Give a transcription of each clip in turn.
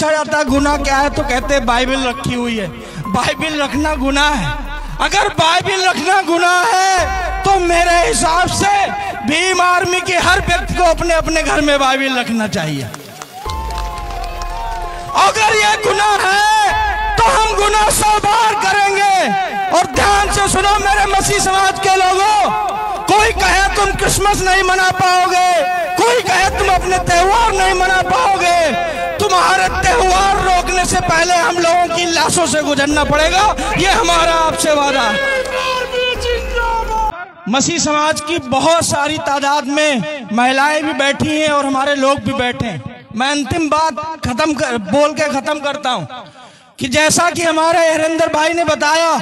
पूछा जाता है गुनाह क्या है तो कहते हैं बाइबल रखी हुई है। बाइबल रखना गुनाह है? अगर बाइबल रखना गुनाह है तो मेरे हिसाब से भीम आर्मी के हर व्यक्ति को अपने अपने घर में बाइबल रखना चाहिए। अगर ये गुनाह है तो हम गुनाह 100 बार करेंगे। और ध्यान से सुनो मेरे मसीह समाज के लोगों, कोई कहे तुम क्रिसमस नहीं मना पाओगे, कोई कहे तुम अपने त्योहार नहीं मना पाओगे, तुम्हारे त्योहार रोकने से पहले हम लोगों की लाशों से गुजरना पड़ेगा। ये हमारा आपसे वादा है। मसीह समाज की बहुत सारी तादाद में महिलाएं भी बैठी हैं और हमारे लोग भी बैठे हैं। मैं अंतिम बात बोल के खत्म करता हूं कि जैसा कि हमारे हरिंदर भाई ने बताया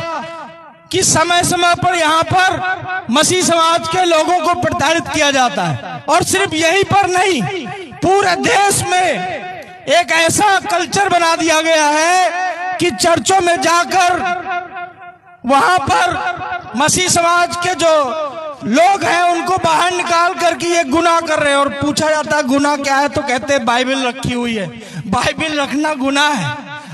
कि समय समय पर यहाँ पर मसीह समाज के लोगों को प्रताड़ित किया जाता है, और सिर्फ यहीं पर नहीं, पूरे देश में एक ऐसा कल्चर बना दिया गया है कि चर्चों में जाकर वहां पर मसीह समाज के जो लोग हैं उनको बाहर निकाल करके ये गुनाह कर रहे हैं। और पूछा जाता है गुनाह क्या है तो कहते हैं बाइबल रखी हुई है। बाइबल रखना गुनाह है?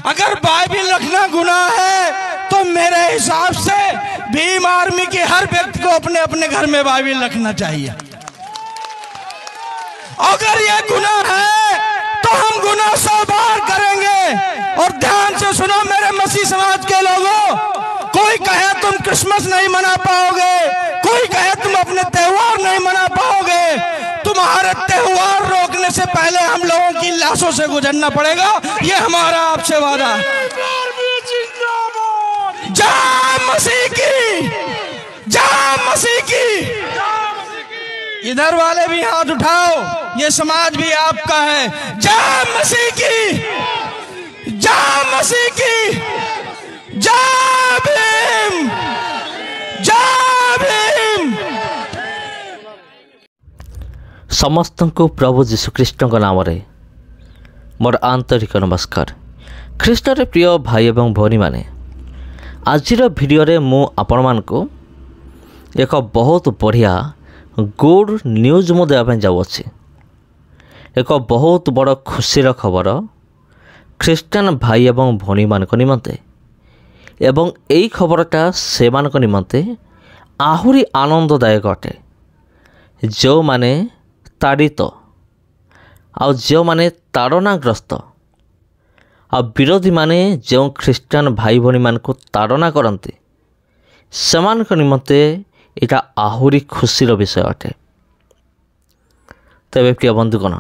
अगर बाइबल रखना गुनाह है तो मेरे हिसाब से भीम आर्मी के हर व्यक्ति को अपने अपने घर में बाइबल रखना चाहिए। अगर ये गुनाह है तो हम गुनाह 100 बार करेंगे। और ध्यान से सुनो मेरे मसीह समाज के लोगों, कोई कहे तुम क्रिसमस नहीं मना पाओगे, कोई कहे तुम अपने त्योहार नहीं मना पाओगे, तुम्हारे त्योहार रोकने से पहले हम लोगों की लाशों से गुजरना पड़ेगा। ये हमारा आपसे वादा है। जय मसीह की, जय मसीह की। इधर वाले भी हाथ उठाओ, ये समाज भी आपका है। जय मसीह की, जय मसीह की, जय भीम, जय भीम। समस्त को प्रभु जीशुख्रीष्ट नाम मोर आंतरिक नमस्कार। ख्रीष्ट रे प्रिय भाई एवं भौणी माने, आजिर भिडियो रे मु आपण मानको एक बहुत बढ़िया गुड न्यूज मु देवा जाऊँगी। एक बहुत बड़ खुशीर खबर ख्रीस्टान भाई एवं भौणी मान निमंते, एवं यही खबरटा से निमंते आहुरी आनंददायक अटे। जो माने ताड़ित आ जो माने ताड़नाग्रस्त आ विरोधी माने जो ख्रीस्टान भाई भौणी मान को ताड़ना करते सेमान निमंते यहाँ आहुरी खुशीर विषय अटे। तेरे प्रिय बंधुगण,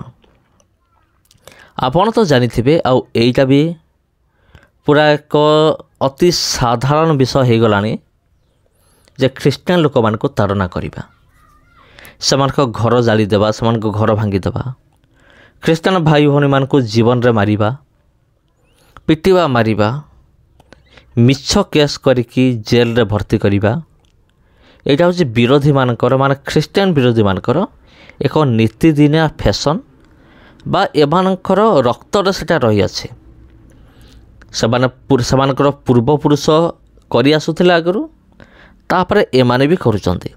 आपण तो जानी थे आईटा भी पूरा एक अति साधारण विषय हो गलानी जे ख्रीस्टान लोक मान को ताड़ना करिबा, समान को घर जाली देबा, समान को घर भांगी देबा, ख्रीस्टान भाई भौणी मान को जीवन रे मारिबा, पिटिबा, मारिबा, मिछ केस करिकी जेल रे भर्ती करिबा। यहाँ हूँ विरोधी मानकर मान ख्रीस्टान विरोधी मानकर एक नीतिदिनिया फैशन बा एमानकर रक्तर सेटा रही आछे। सेमानकर पूर्वपुरुष करि आसुथिले आगरु, तापरे एमाने भी करुचंती।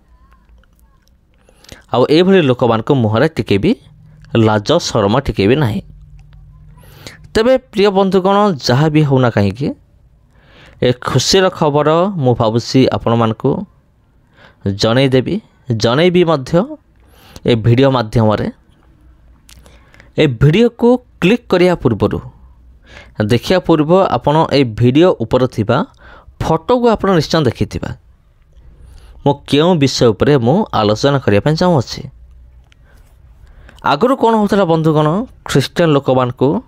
आ एभली लोक मानक मुहरे टिके भी लाज शरम टिके भी नाही। तेबे प्रिय बंधुगण, जहाँ भी होना कहीं ए खुशीर खबर मु भावुसी आपण मानकु जनईदेवी, जनईबी मध्य ए वीडियो माध्यम रे। ए वीडियो को क्लिक करिया पूर्व देखिया पूर्व आपण ए वीडियो ऊपर थिबा फोटो को आपण निश्चय देखिथिबा। मो केउ विषय उपरे मु आलोचना करिया पय चाहूछि। आगरु कोन होतला बंधुगण, ख्रीस्टान लोक मान को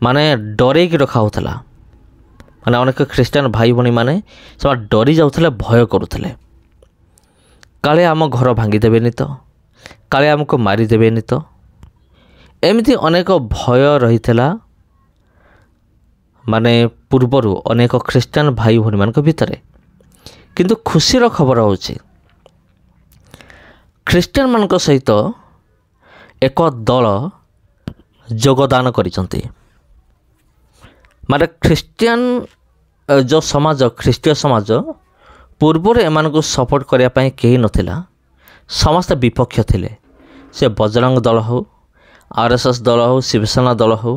माने डरे की रखा होतला। माने अनेक ख्रीस्टान भाई भणी माने सब डरी जाउथले, भय करुथले, काले आम घर भांगी देबेनी तो, काले आमको मारी देबेनी तो, एमती अनेक भय रही माने पूर्वरु अनेक ख्रीस्टान भाई भौणी मान भितर। किंतु खुशीर खबर होची ख्रीस्टान मान सहित एक दल योगदान करिसंती। माने ख्रीस्टान जो समाज, ख्रीस्टीय समाज पूर्वर एमान को सपोर्ट करने कहीं नथिला, समस्त विपक्ष थिले। से बजरंग दल हो, आरएसएस दल हो, शिवसेना दल हो,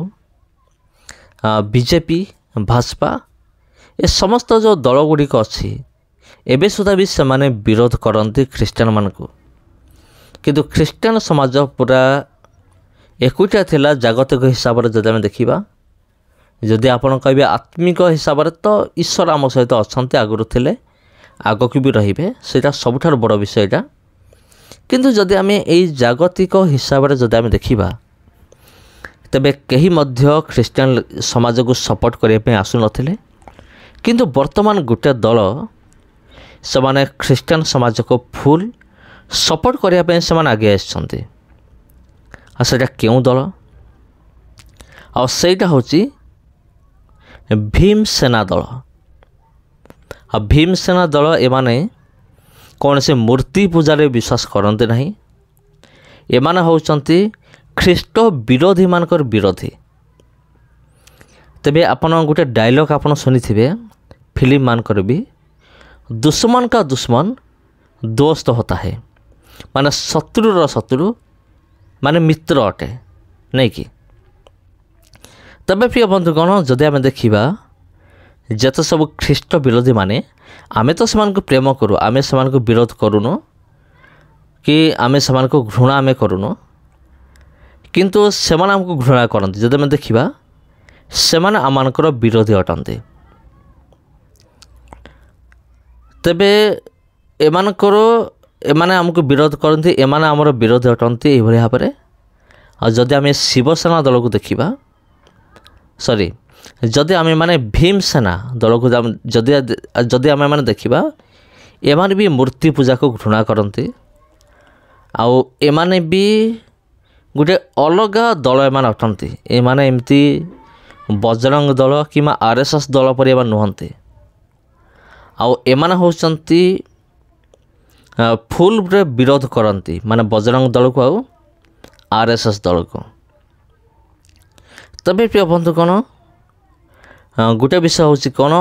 बीजेपी भाजपा ए समस्त जो दल गुड़िक अच्छी एबे सुधा भी से माने विरोध करती ख्रीष्टान मान को किंतु ख्रीष्टान समाज पूरा एकुटिया थिला जागतिक हिसाब से जब आम देखा जदि आपण कहे आत्मिक हिसाब से तो ईश्वर आम सहित अच्छा आगुरी थे आग की भी रे से सबुठ बड़ विषयटा किंतु जदि आम यही जागतिक हिसाब से जदि आम देखा तेबे कहीं मध्य ख्रीष्टान समाज को सपोर्ट करने आसु नथिले किंतु वर्तमान गोटे दल से माने ख्रीष्टान समाज को फुल सपोर्ट करने से आगे आसछन्ति आसा क्यों दल आईटा हूँ भीमसेना दल आ भीमसेना दल एमाने कौन से मूर्ति पूजार विश्वास करते नहीं एमाने होउचंती ख्रीष्ट विरोधी मानकर विरोधी तेबे आपण गोटे डायलॉग आपण सुनी थे फिल्म मानकर भी दुश्मन का दुश्मन दोस्त होता है माने शत्रुर शत्रु माने मित्र अटे नहीं कि तबे प्रिय बंधुगण जदि आम देखा जत सब ख्रीष्ट विरोधी माने आमे तो से प्रेम करूँ आमे से विरोध करूनु कि आमे से घृणा आमे करूनु किंतु से आमको घृणा करती जदि आम देखा से आमर विरोधी अटंती तेबे एमानकर एमाने आमको विरोध करती एमाने आमर विरोधी अटंती ये भाव में आ जदि आम शिवसेना दल को देखा सॉरी जदि आम माने भीमसेना दल को जदि आम मैंने देखा एमाने भी मूर्ति पूजा को घृणा करती आउ एमाने भी गोटे अलग दल एमाने अटंती एमाने एमती बजरंग दल कि आरएसएस दल पर एमाने नुहंती आउ एमाने होचंती फुल विरोध करती माने बजरंग दल को आउ आरएसएस दल को तबे प्रिय बंधुगण गोटे विषय हूँ कौन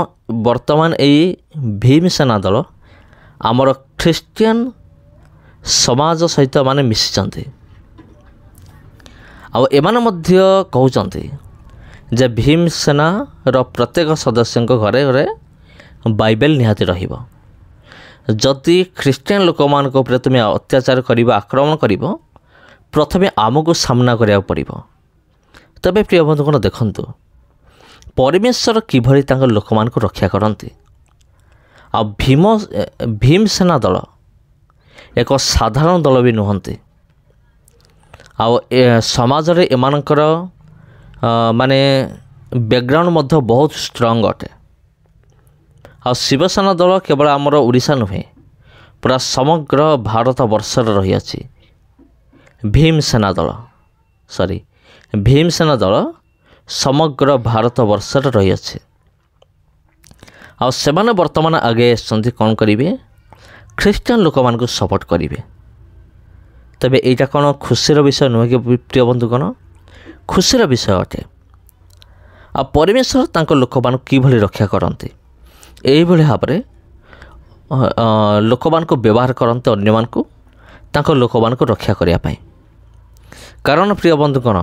वर्तमान यही भीमसेना दल आमर ख्रीष्टियान समाज सहित माने मिशिचंती आउ एमाने मध्य कहउचंती जे भीमसेना रो प्रत्येक सदस्य घरे घरे बाइबल निहाती रहिबो जदि ख्रीष्टियान लोक मान उपर तुम्हें अत्याचार कर आक्रमण कर प्रथमे आमको सामना करा पड़ो तबे प्रिय बंधुगण देखंतु परमेश्वर किभली तांकर लोक मान को रक्षा करती आ भीमसेना दल एक साधारण दल भी नुहंती आ समाज रे एमानकर माने बैकग्राउंड मध्य बहुत स्ट्रांग अटे आ शिवसेना दल केवल आमर ओडिशा नुहे पूरा समग्र भारत वर्ष रही अछि भीमसेना दल सॉरी भीमसेना दल समग्र भारत वर्ष रही अच्छे आ सेमाने वर्तमान आगे आसछन्ति कौन करेंगे ख्रीष्टान लोक मान को सपोर्ट करेंगे तबे एटा कौन खुशीर विषय नुहे कि प्रिय बंधुगण खुशीर विषय अटे आ परमेश्वर तांको लोक मान किभली रक्षा करते यही भाव में लोक मान को व्यवहार करते अन्य मान को तांको लोक मान को रक्षा करने कारण प्रिय बंधुगण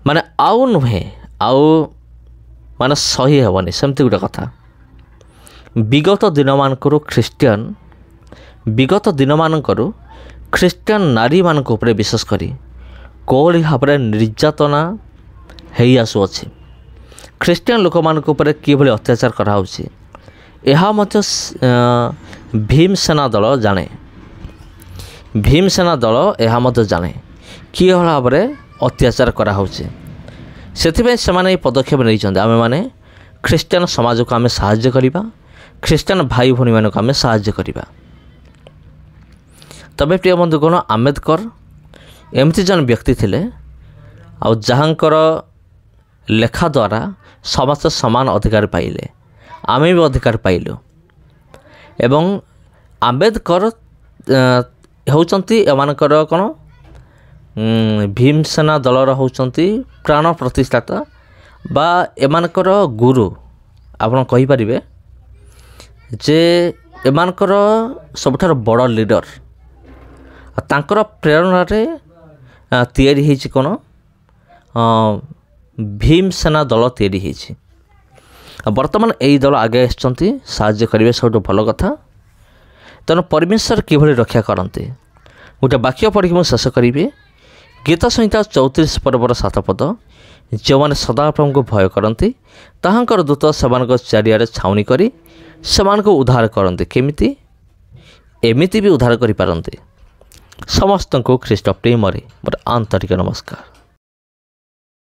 माने आउ नुहे आउ माने सही हेबनी सेमती गोटे कथा विगत दिन मानकरू ख्रीष्टियान विगत दिन मानकरू ख्रीष्टियान नारी मान उपरे विशेष करी कोली भाव में निर्यातना हेई आसुअछि ख्रीष्टियान लोक मान उपरे किभली अत्याचार कराउछि एहा मते भीमसेना दल जाने भीमसेना दल एहा मते जाने कि भाव में अत्याचार कराउछि सेथिबे सेमाने पदक्षेप नहीं आमे माने ख्रीष्टियान समाज को आम साहाय्य करिबा ख्रीष्टियान भाई भौणी मान को आम साहाय्य करिबा तबे प्रिय बंधुगण आम्बेडकर एमती जन व्यक्ति थिले आ जहाँकर लेखा द्वारा समस्त समान अधिकार पाइले आमे भी अधिकार पाइलु एवं आम्बेडकर होउचंती एमानकर कोन भीमसेना दलर होउचंती प्राण प्रतिष्ठाता बा एमानकर गुरु आपन कहि परिबे जे एमानकर सबठार बड़ लीडर तांकर प्रेरणा रे तैयारी हेछि कोन ଭୀମସେନା ଦଳ ତିଆରି ହୋଇଛି। ବର୍ତ୍ତମାନ ଏହି ଦଳ ଆଗେ ଆସିଛନ୍ତି, ସାହାଯ୍ୟ କରିବେ, ସବୁଠୁ ଭଲ କଥା। ତେଣୁ ପରମେଶ୍ୱର କିଭଳି ରକ୍ଷା କରନ୍ତି ଗୋଟେ ବାକ୍ୟ ପଢ଼ିକି ମୁଁ ଶେଷ କରିବି। ଗୀତ ସଂହିତା 34 ପର୍ବର 7 ପଦ, ଯେଉଁମାନେ ସଦାପ୍ରଭୁଙ୍କୁ ଭୟ କରନ୍ତି ତାହାଙ୍କର ଦୂତ ସେମାନଙ୍କ ଚାରିଆଡ଼େ ଛାଉଣି କରି ସେମାନଙ୍କୁ ଉଦ୍ଧାର କରନ୍ତି। କେମିତି? ଏମିତି ବି ଉଦ୍ଧାର କରିପାରନ୍ତି। ସମସ୍ତଙ୍କୁ ଖ୍ରୀଷ୍ଟ ପ୍ରେମରେ ମୋର ଆନ୍ତରିକ ନମସ୍କାର।